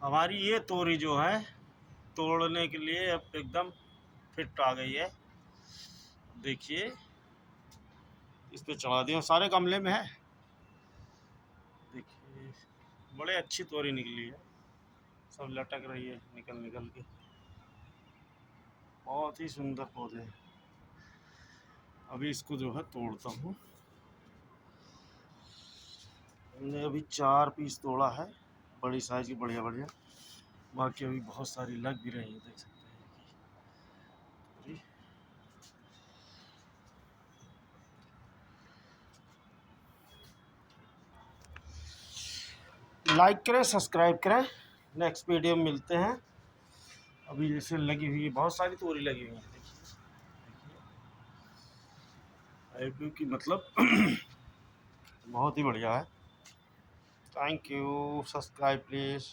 हमारी ये तोरी जो है तोड़ने के लिए अब एकदम फिट आ गई है। देखिए इस पे चढ़ा दिया, सारे गमले में है। देखिए बड़े अच्छी तोरी निकली है, सब लटक रही है निकल निकल के, बहुत ही सुंदर पौधे हैं। अभी इसको जो है तोड़ता हूँ। हमने अभी 4 पीस तोड़ा है, बड़ी साइज की, बढ़िया बढ़िया। बाकी अभी बहुत सारी लग भी रही है, देख सकते हैं। लाइक करें, सब्सक्राइब करें। नेक्स्ट वीडियो में मिलते हैं। अभी जैसे लगी हुई है, बहुत सारी तोरी लगी हुई है। देखिए क्योंकि मतलब बहुत ही बढ़िया है। Thank you, subscribe please.